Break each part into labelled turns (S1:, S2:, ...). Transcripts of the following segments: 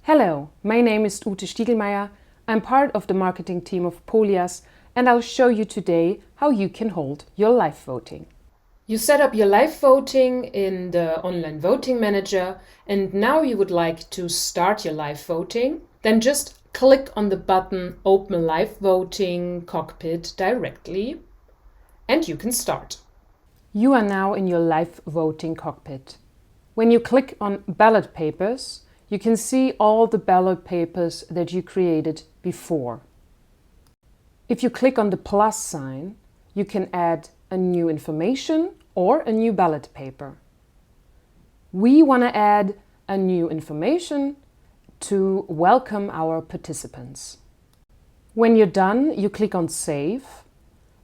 S1: Hello, my name is Ute Stiegelmeier. I'm part of the marketing team of POLYAS and I'll show you today how you can hold your live voting. You set up your live voting in the Online Voting Manager and now you would like to start your live voting. Then just click on the button Open Live Voting Cockpit directly and you can start. You are now in your live voting cockpit. When you click on Ballot Papers, you can see all the ballot papers that you created before. If you click on the plus sign, you can add a new information or a new ballot paper. We want to add a new information to welcome our participants. When you're done, you click on Save,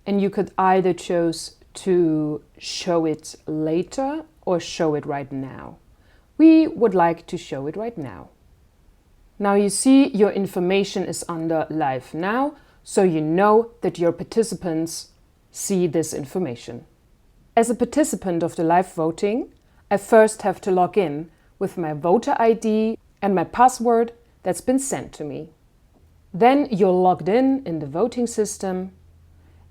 S1: and you could either choose to show it later or show it right now. We would like to show it right now. Now you see your information is under Live Now, so you know that your participants see this information. As a participant of the live voting, I first have to log in with my voter ID and my password that's been sent to me. Then you're logged in the voting system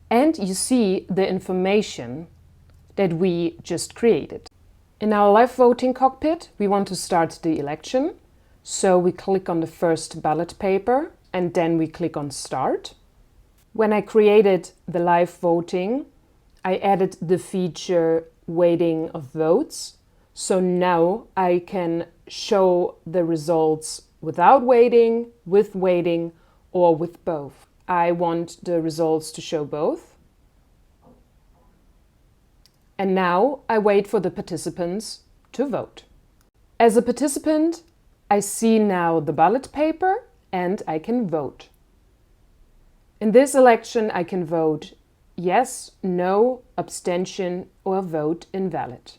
S1: and you see the information that we just created. In our live voting cockpit, we want to start the election. So we click on the first ballot paper and then we click on Start. When I created the live voting, I added the feature Waiting of Votes. So now I can show the results without waiting, with waiting, or with both. I want the results to show both. And now I wait for the participants to vote. As a participant, I see now the ballot paper and I can vote. In this election, I can vote yes, no, abstention, or vote invalid.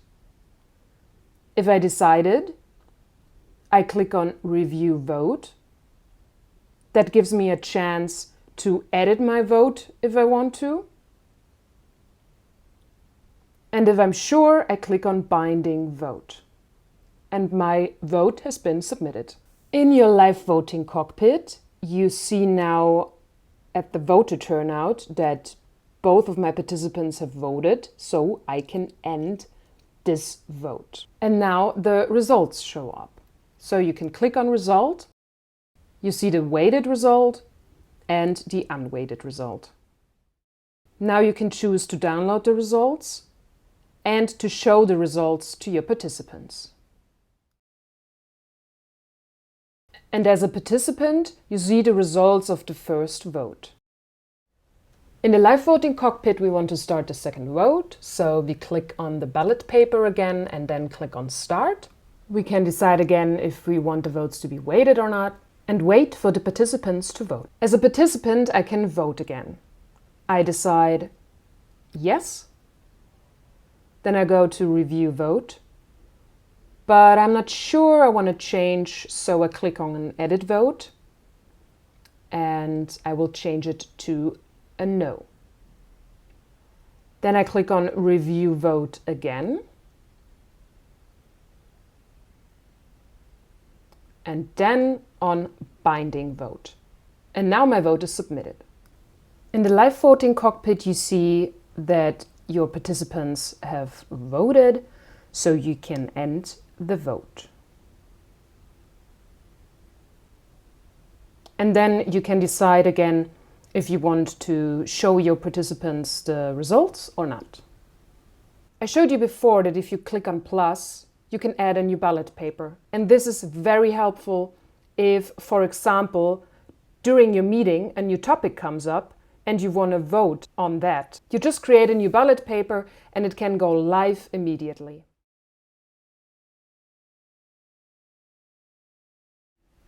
S1: If I decided, I click on Review Vote. That gives me a chance to edit my vote if I want to. And if I'm sure, I click on Binding Vote. And my vote has been submitted. In your live voting cockpit, you see now at the voter turnout that both of my participants have voted, so I can end this vote. And now the results show up. So you can click on Result. You see the weighted result and the unweighted result. Now you can choose to download the results and to show the results to your participants. And as a participant, you see the results of the first vote. In the live voting cockpit, we want to start the second vote, so we click on the ballot paper again and then click on Start. We can decide again if we want the votes to be weighted or not, and wait for the participants to vote. As a participant, I can vote again. I decide yes. Then I go to Review Vote. But I'm not sure I want to change, so I click on an Edit Vote. And I will change it to a No. Then I click on Review Vote again. And then on Binding Vote. And now my vote is submitted. In the live voting cockpit, you see that your participants have voted, so you can end the vote. And then you can decide again if you want to show your participants the results or not. I showed you before that if you click on plus, you can add a new ballot paper. And this is very helpful if, for example, during your meeting a new topic comes up and you want to vote on that. You just create a new ballot paper and it can go live immediately.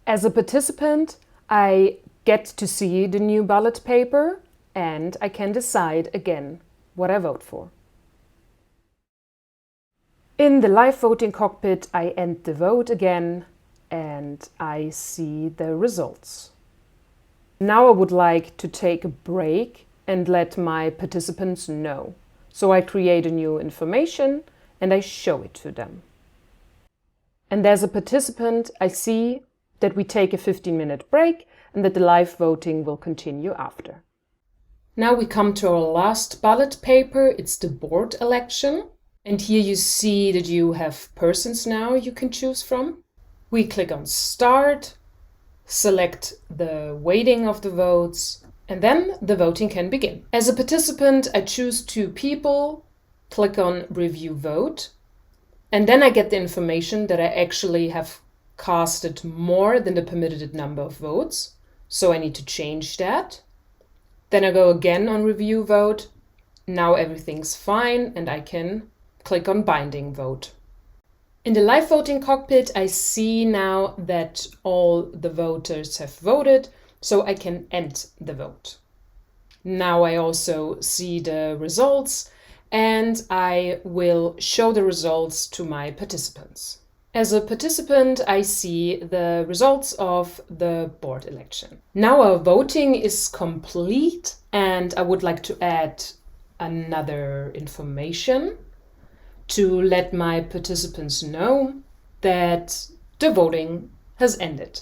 S1: As a participant, I get to see the new ballot paper and I can decide again what I vote for. In the live voting cockpit, I end the vote again and I see the results. Now I would like to take a break and let my participants know. So I create a new information and I show it to them. And as a participant, I see that we take a 15-minute break and that the live voting will continue after. Now we come to our last ballot paper. It's the board election. And here you see that you have persons now you can choose from. We click on Start, select the weighting of the votes, and then the voting can begin. As a participant, I choose 2 people, click on Review Vote, and then I get the information that I actually have casted more than the permitted number of votes, so I need to change that. Then I go again on Review Vote. Now everything's fine and I can click on Binding Vote. In the live voting cockpit, I see now that all the voters have voted, so I can end the vote. Now I also see the results and I will show the results to my participants. As a participant, I see the results of the board election. Now our voting is complete and I would like to add another information to let my participants know that the voting has ended.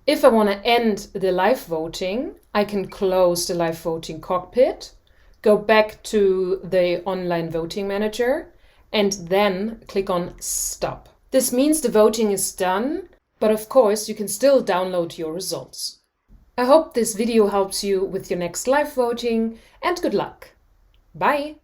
S1: If I want to end the live voting, I can close the live voting cockpit, go back to the Online Voting Manager, and then click on Stop. This means the voting is done, but of course you can still download your results. I hope this video helps you with your next live voting, and good luck. Bye!